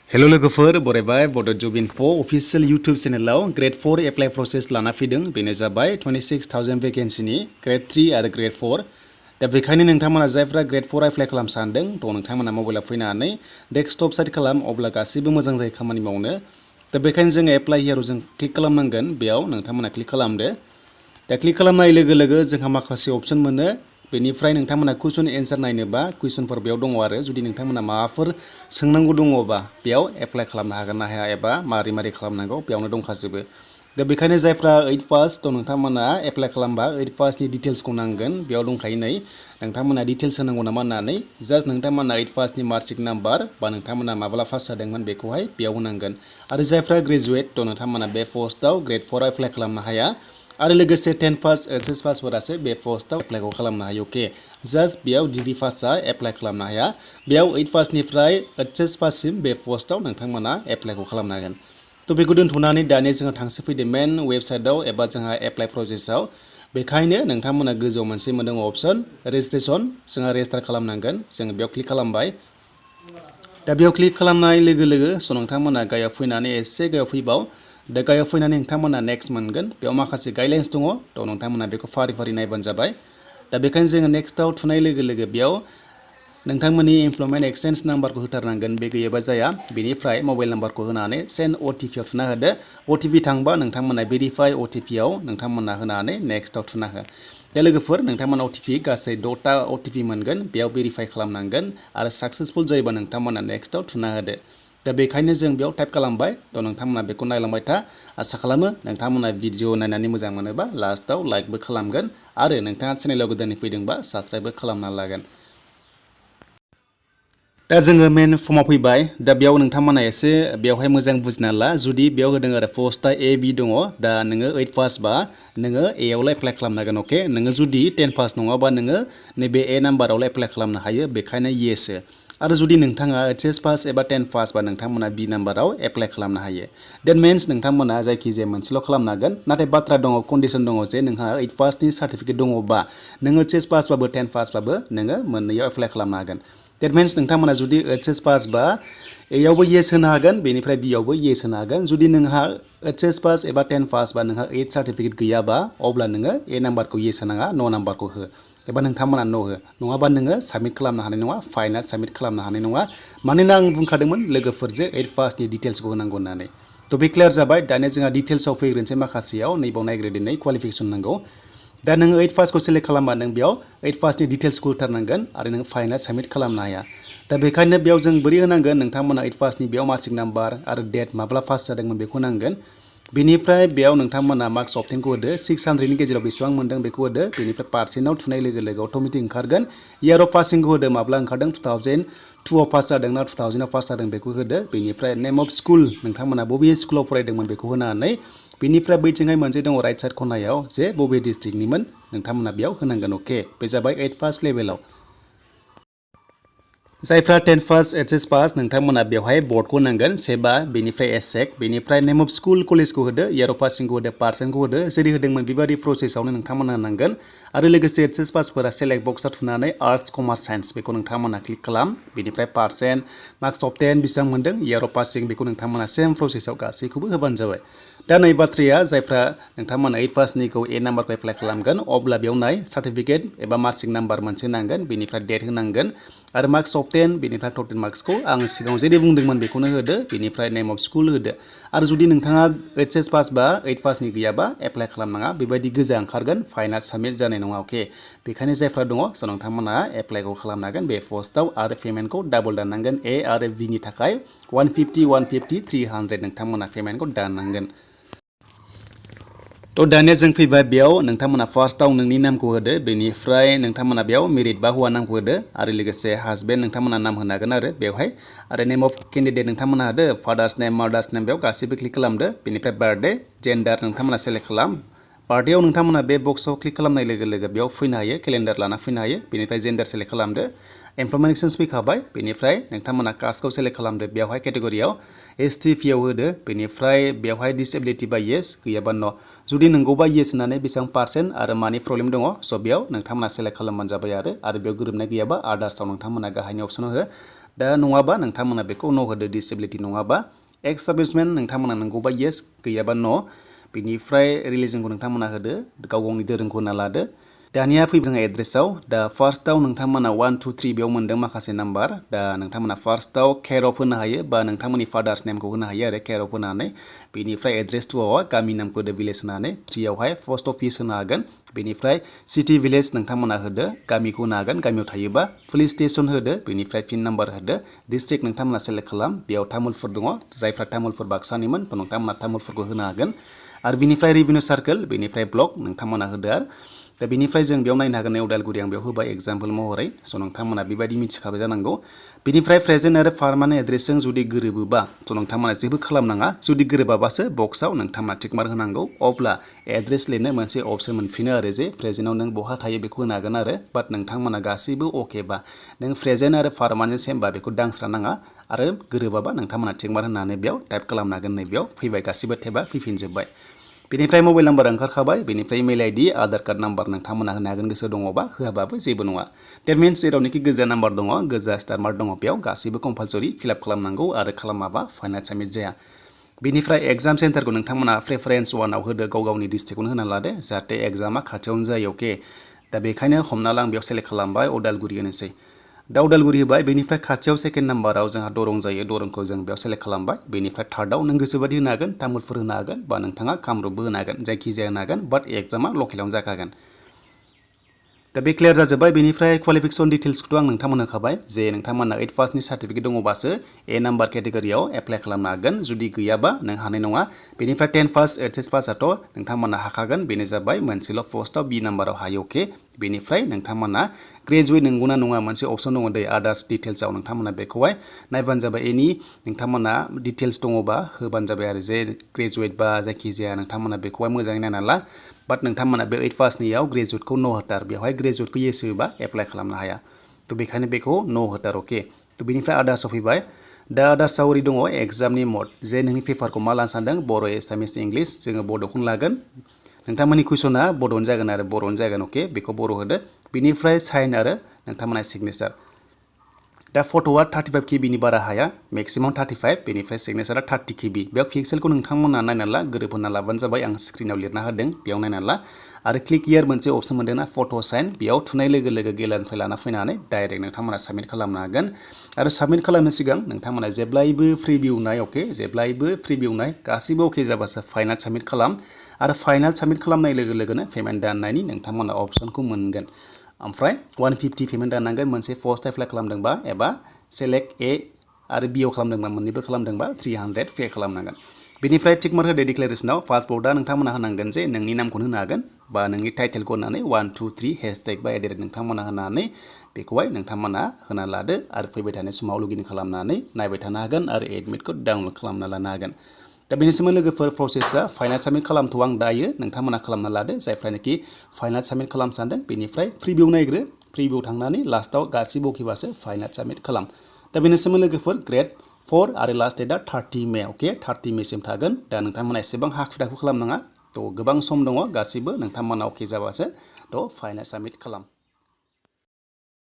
hello लोगोफोर बरायबाय बड' जब इनफो अफिशियेल इउटुब चेनेलाव ग्रेड 4 एप्लाइ प्रसेस लाना फैदों बेनो जाबाय 26,000 भेकेन्सिनि ग्रेड 3 आरो ग्रेड 4 दा बेखायनो नोंथांमोना जायफ्रा ग्रेड 4 एप्लाइ खालाम सानदों थ' नोंथांमोना मबाइलाव फैनानै डेस्कटप साइट खालाम अब्ला गासैबो मोजां जायो खामानि मावनो दा बेखायनो जों एप्लाइ हियाराव जों क्लिक खालामनांगोन बेयाव नोंथांमोना क्लिक खालामदो दा क्लिक खालामनाय लोगो लोगो जोंहा माखासे अपसन मोनो बेनिफ्राय नोंथांमोना कुइसन एन्सार नायनोबा कुइसनफोर बेयाव दङ आरो जुदि नोंथांमोना माबाफोर सोंनांगौ दङबा बेयाव एप्लाइ खालामनो हागोन ना हाया एबा मारै मारै खालामनांगौ बेयावनो दंखाजोबो दा बेखायनो जायफ्रा 8 पास थ' नोंथांमोना एप्लाइ खालामबा 8 पासनि डिटेल्सखौ नांगोन बेयाव दंखायो नै नोंथांमोना डिटेल्स होनांगौ नामा होननानै जास्ट नोंथांमोना 8 पासनि मार्कशिट नाम्बार बा नोंथांमोना माब्ला पास जादोंमोन बेखौहाय बेयाव होनांगोन आरो जायफ्रा ग्रेजुवेट थ' नोंथांमोना बे पस्टआव ग्रेड 4 एप्लाइ खालामनो हाया आरो लोगोसे 10 पास HS पासफोरासो बे पस्टआव एप्लाइखौ खालामनो हायो अके जास्ट बेयाव डिग्री पासआ एप्लाइ खालामनो हाया बेयाव 8 पासनिफ्राय HS पाससिम बे पस्टआव नोंथांमोना एप्लाइखौ खालामनो हागोन थ' बेखौ दोनथ'नानै दानिया जोंहा थांसि फैदो मेन वेबसाइटआव एबा जोंहा एप्लाइ प्रसेसआव बेखायनो नोंथांमोना गोजौआव मोनसे मोनदों अपसन रेजिस्ट्रेसन जोंहा रेजिस्टार खालामनांगोन जों बेयाव क्लिक खालामबाय दा बेयाव क्लिक खालामनाय लोगो लोगो स' नोंथांमोना गायाव फैनानै एसे गायाव फैबाव दा गायाव फैनानै नोंथांमोना नेक्स्ट मोनगोन बेयाव माखासे गाइडलाइन्स दङ थ' नोंथांमोना बेखौ फारि फारि नायबानो जाबाय दा बेखायनो जोङो नेक्स्टआव थुनाय लोगो लोगो बेयाव नोंथांमोननि एमप्लयमेन्ट एक्सचेन्ज नाम्बारखौ होथारनांगोन बे गैयाबा जाया बेनिफ्राय मबाइल नाम्बारखौ होनानै सेन्ड OTP आव थुना होदो OTP थांबा नोंथांमोना भेरिफाइ OTP आव नोंथांमोना होनानै नेक्स्टआव थुना हो दा लोगोफोर नोंथांमोना OTP गासै 6टा OTP मोनगोन बेयाव भेरिफाइ खालामनांगोन आरो साक्सेसफुल जायोबा नोंथांमोना नेक्स्टआव थुना होदो दा बेखायनो जों बेयाव टाइप खालामबाय थ' नोंथांमोना बेखौ नायलांबाय था आसा खालामो नोंथांमोना भिडिअ नायनानै मोजां मोनोबा लास्टआव लाइकबो खालामगोन आरो नोंथाङा चेनेलाव गोदानै फैदोंबा साबस्क्राइबबो खालामना लागोन दा जोङो मेन फर्माव फैबाय दा बेयाव नोंथांमोना एसे बेयावहाय मोजां बुजिना ला जुदि बेयाव होदों आरो पस्टआ AB दङ दा नोङो 8 पास बा नोङो A आवल' एप्लाइ खालामनो हागोन अके नोङो जुदि 10 पास नङाबा नोङो नैबे A नाम्बारावल' एप्लाइ खालामनो हायो बेखायनो येसो आरो जुदि नोंथाङा HS पास एबा 10 पास बा नोंथांमोना B नाम्बाराव एप्लाइ खालामनो हायो देट मिन्स नोंथांमोना जायखिजाया मोनसेल' खालामनो हागोन नाथाय बाथ्रा दङ कन्डिसन दङ जे नोंहा 8 पासनि सार्टिफिकेट दङबा नोङो HS पासबाबो 10 पासबाबो नोङो मोननैयाव एप्लाइ खालामनो हागोन देट मिन्स नोंथांमोना जुदि HS पास बा A आवबो येस होनो हागोन बेनिफ्राय B आवबो येस होनो हागोन जुदि नोंहा HS पास एबा 10 पास बा नोंहा 8 सार्टिफिकेट गैयाबा अब्ला नोङो A नाम्बारखौ येस होनाङा न' नाम्बारखौ हो एबा नोंथांमोना न' हो नङाबा नोङो साबमिट खालामनो हानाय नङा फाइनाल साबमिट खालामनो हानाय नङा मानोना आं बुंखादोंमोन लोगोफोर जे 8 पासनि डिटेल्सखौ होनांगौ होननानै थ' बे क्लियार जाबाय दानिया जोंहा डिटेल्सआव फैग्रोनोसै माखासेयाव नैबाव नायग्रोदिनै क्वालिफिकेसन नांगौ दा नोङो 8 पासखौ सेलेक्ट खालामबा नों बेयाव 8 पासनि डिटेल्सखौ होथारनांगोन आरो नों फाइनाल साबमिट खालामनो हाया दा बेखायनो बेयाव जों बोरै होनांगोन नोंथांमोना 8 पासनि बेयाव मार्कशिट नाम्बार आरो डेट माब्ला पास जादोंमोन बेखौ नांगोन बेनिफ्राय बेयाव नोंथांमोना मार्क्स अबटेनखौ होदो 600नि गेजेराव बेसेबां मोनदों बेखौ होदो बेनिफ्राय पार्सेन्टआव थुनाय लोगो लोगो अट'मेटिक ओंखारगोन इयार अफ पासिंखौ होदो माब्ला ओंखारदों 2002 आव पास जादों ना 2000 आव पास जादों बेखौ होदो बेनिफ्राय नेम अफ स्कुल नोंथांमोना बबे स्कुलाव फरायदोंमोन बेखौ होनानै बेनिफ्राय बैथिंहाय मोनसे दङ राइट साइड खनायाव जे बबे डिस्ट्रिक्टनिमोन नोंथांमोना बेयाव होनांगोन अके बे जाबाय 8 पास लेभेलाव जायफ्रा 10 पास HS पास नोंथांमोना बेवहाय बर्डखौ नांगोन सेबा बेनिफ्राय एसेक बेनिफ्राय नेम अफ स्कुल कलेजखौ होदो इयार अफ पासिंखौ होदो पार्सेन्टखौ होदो जेरै होदोंमोन बेबादि प्रसेसआवनो नोंथांमोना होनांगोन आरो लोगोसे HS पासफोरा सेलेक्ट बक्सआव थुनानै आर्ट्स कमार्स साइन्स बेखौ नोंथांमोना क्लिक खालाम बेनिफ्राय पार्सेन्ट मार्क्स अफ 10 बेसेबां मोनदों इयार अफ पासिं बेखौ नोंथांमोना सेम प्रसेसआव गासैखौबो होबानो जाबाय दा नै बाथ्राया जायफ्रा नोंथांमोना 8 पासनिखौ A नाम्बारखौ एप्लाइ खालामगोन अब्ला बेयाव नाय सार्टिफिकेट एबा मार्कशिट नाम्बार मोनसे नांगोन बेनिफ्राय डेट होनांगोन आरो मार्क्स अफ 10 बेनिफ्राय टटेल मार्क्सखौ आं सिगाङाव जेरै बुंदोंमोन बेखौनो होदो बेनिफ्राय नेम अफ स्कुल होदो आरो जुदि नोंथाङा HS पास बा 8 पासनि गैयाबा एप्लाइ खालामनाङा बेबायदि गोजा ओंखारगोन फाइनाल साबमिट जानाय नङा अके बेखायनो जायफ्रा दङ स' नोंथांमोना एप्लाइखौ खालामनो हागोन बे पस्टआव आरो पेमेन्टखौ डाबल दाननांगोन A आरो B नि थाखाय 150 300 नोंथांमोना पेमेन्टखौ दाननांगोन थ' दानिया जों फैबाय बेयाव नोंथांमोना फार्स्टआव नोंनि नामखौ होदो बेनिफ्राय नोंथांमोना बेयाव मेरिट बा हौवा नामखौ होदो आरो लोगोसे हासबेन्ड नोंथांमोना नाम होनो हागोन आरो बेवहाय आरो नेम अफ केन्डिडेट नोंथांमोना होदो फादार्स नेम मादार्स नेम बेयाव गासैबो क्लिक खालामदो बेनिफ्राय बार्थडे जेन्डार नोंथांमोना सेलेक्ट खालाम बार्थडेआव नोंथांमोना बे बक्सआव क्लिक खालामनाय लोगो लोगो बेयाव फैनो हायो केलेन्डार लाना फैनो हायो बेनिफ्राय जेन्डार सेलेक्ट खालामदो एमप्लयमेन्ट एक्सचेन्ज फैखाबाय बेनिफ्राय नोंथांमोना कास्टखौ सेलेक्ट खालामदो बेवहाय केटेगरियाव ST आव होदो बेनिफ्राय बेवहाय डिसेबिलिटि बा येस गैयाबा न' जुदि नंगौबा येस होननानै बेसेबां पार्सेन्ट आरो मानि प्रब्लेम दङ स' बेयाव नोंथांमोना सेलेक्ट खालामबानो जाबाय आरो बेयाव गोरोबनाय गैयाबा आदार्सआव नोंथांमोना गाहायनि अपसनाव हो दा नङाबा नोंथांमोना बेखौ न' होदो डिसेबिलिटि नङाबा एक्स सार्भिसमेन नोंथांमोना नंगौबा येस गैयाबा न' बिनिफ्राय रिलिजनखौ नोंथांमोना होदो गाव गावनि धोरोमखौ होना लादो दानिया फैबाय जोंहा एड्रेसाव दा फार्स्टआव नोंथांमोना 1 2 3 बेयाव मोनदों माखासे नाम्बार दा नोंथांमोना फार्स्टआव केयर अफ होनो हायो बा नोंथांमोननि फादार्स नेमखौ होनो हायो आरो केयर अफ होनानै बेनिफ्राय एड्रेस 2आव गामि नामखौ होदो भिलेज होनानै 3आवहाय पस्ट अफिस होनो हागोन बेनिफ्राय सिटि भिलेज नोंथांमोना होदो गामिखौ होनो हागोन गामियाव थायोबा पुलिस स्टेशन होदो बेनिफ्राय पिन नाम्बार होदो डिस्ट्रिक्ट नोंथांमोना सेलेक्ट खालाम बेयाव तामुलपुर दङ जायफ्रा तामुलपुर बाक्सानिमोन नोंथांमोना तामुलपुरखौ होनो हागोन आरो बिनिफ्राय रेभिनिउ सार्केल बेनिफ्राय ब्लक नोंथांमोना होदो आरो दा बिनिफ्राय जों बेयाव नायनो हागोन उदालगुरि आं बेयाव होबाय एग्जाम्पल महरै स' नोंथांमोना बेबायदि मिथिखाबाय जानांगौ बिनिफ्राय प्रेजेन्ट आरो पार्मानेन्ट एड्रेसजों जुदि गोरोबोबा थ' नोंथांमोना जेबो खालामनाङा जुदि गोरोबाबासो बक्सआव नोंथांमोना टिक मार्क होनांगौ अब्ला एड्रेस लिरनो मोनसे अपसन मोनफिनो आरो जे प्रेजेन्टआव नों बहा थायो बेखौ होनो हागोन आरो बाट नोंथांमोना गासैबो अकेबा नों प्रेजेन्ट आरो पार्मानेन्ट सेमबा बेखौ दांस्रानाङा आरो गोरोबाबा नोंथांमोना टिक मार्क होनानै बेयाव टाइप खालामनो हागोन नैबेयाव फैबाय गासिबो टेबा फैफिनजोब्बाय बेनिफ्राय मबाइल नाम्बार ओंखारखाबाय बेनिफ्राय email ID Aadhaar card number नोंथांमोना होनो हागोन गोसो दङबा होआबाबो जेबो नङा देट मिन्स जेरावनोखि गोजा नाम्बार दङ गोजा स्टार मार्क दङ बेयाव गासैबो कम्पालसरि फिलआप खालामनांगौ आरो खालामाबा फाइनाल साबमिट जाया बेनिफ्राय एग्जाम सेन्टारखौ नोंथांमोना प्रेफारेन्स 1आव होदो गाव गावनि डिस्ट्रिक्टखौनो होना लादो जाहाथे एग्जामा खाथियावनो जायो अके दा बेखायनो हमना ला आं बेयाव सेलेक्ट खालामबाय उदालगुरि होनोसै दा उदालगुरि होबाय बेनिफ्राय खाथियाव सेकेन्ड नाम्बाराव जोंहा दरं जायो दरंखौ जों बेयाव सेलेक्ट खालामबाय बेनिफ्राय थार्डआव नों गोसोबादि होनो हागोन तामुलपुर होनो हागोन बा नोंथाङा कामरुपबो होनो हागोन जायखिजाया होनो हागोन बाट एग्जामा लकेलावनो जाखागोन दा बे क्लियार जाजोब्बाय बेनिफ्राय क्वालिफिकेसन डिटेल्सखौथ' आं नोंथांमोननो होखाबाय जे नोंथांमोना 8 पासनि सार्टिफिकेट दङबासो ए नाम्बार केटेगरियाव एप्लाइ खालामनो हागोन जुदि गैयाबा नों हानाय नङा बेनिफ्राय 10 पास एचएस पासआथ' नोंथांमोना हाखागोन बेनो जाबाय मोनसेल' पस्टआव बि नाम्बाराव हायो अके बेनिफ्राय नोंथांमोना ग्रेजुवेट नंगौना नङा मोनसे अपसन दङ दै आदार्स डिटेल्सआव नोंथांमोना बेखौहाय नायबानो जाबाय एनि नोंथांमोना डिटेल्स दङबा होबानो जाबाय आरो जे ग्रेजुवेट बा जायखिजाया नोंथांमोना बेखौहाय मोजाङै नायना ला बाट नोंथांमोना बे 8 पासनियाव ग्रेजुवेटखौ न' होथार बेवहाय ग्रेजुवेटखौ येस होबा एप्लाइ खालामनो हाया थ' बेखायनो बेखौ न' होथार अके थ' बेनिफ्राय आदार्सआव फैबाय दा आदार्सआव ओरै दङ एग्जामनि मड जे नोंनि पेपारखौ मा लानो सानदों बर' एसामिस इंलिस जोङो बड'खौनो लागोन नोंथांमोननि कुइसना बड'आवनो जागोन आरो बर'आवनो जागोन अके बेखौ बर' होदो बिनिफ्राय साइन आरो नोंथांमोना सिगनेचार दा फट'आ 35 केबिनि बारा हाया मेक्सिमाम 35 बेनिफ्राय सिगनेचारा 30 केबि बेयाव पिक्सेलखौ नोंथांमोना नायना ला गोरोबहोना लाबानो जाबाय आं स्क्रिनाव लिरना होदों बेयाव नायना ला आरो क्लिक हियार मोनसे अपसन मोनदोंना फट' साइन बेयाव थुनाय लोगो लोगो गेलारिनिफ्राय लाना फैनानै डाइरेक्ट नोंथांमोना साबमिट खालामनो हागोन आरो साबमिट खालामनो सिगां नोंथांमोना जेब्लायबो प्रिभिउ नाय अके जेब्लायबो प्रिभिउ नाय गासिबो अके जाबासो फाइनाल साबमिट खालाम आरो फाइनाल साबमिट खालामनाय लोगो लोगोनो पेमेन्ट दाननायनि नोंथांमोना अपसनखौ मोनगोन ओमफ्राय 150 पेमेन्ट दाननांगोन मोनसे पस्ट एप्लाइ खालामदोंबा एबा सेलेक्ट ए आरो बिआव खालामदोंबा मोननैबो खालामदोंबा 300 पे खालामनांगोन बेनिफ्राय टिक मार्क होदो डिक्लेरेसनाव पासपर्टआ नोंथांमोना होनांगोन जे नोंनि नामखौनो होनो हागोन बा नोंनि टाइटेलखौ होनानै 1 2 3 हेशटेग बा एडेट नोंथांमोना होनानै बेखौहाय नोंथांमोना होना लादो आरो फैबाय थानाय समाव लगिन खालामनानै नायबाय थानो हागोन आरो एडमिटखौ डाउनलड खालामना लानो हागोन दा बेनि सोमोन्दै लोगोफोर प्रसेसआ फाइनाल साबमिट खालामथ' आं दायो नोंथांमोना खालामना लादो जायफ्रानोखि फाइनाल साबमिट खालाम सानदों बेनिफ्राय प्रिभिउ नायग्रो प्रिभिउ थांनानै लास्टआव गासिबो अकेबासो फाइनाल साबमिट खालाम दा बेनि सोमोन्दै लोगोफोर ग्रेड 4 आरो लास्ट डेटआ 30 मे अके 30 मेसिम थागोन दा नोंथांमोना एसेबां हाखु दाखु खालामनाङा थ' गोबां सम दङ गासिबो नोंथांमोना अके जाबासो थ' फाइनाल साबमिट खालाम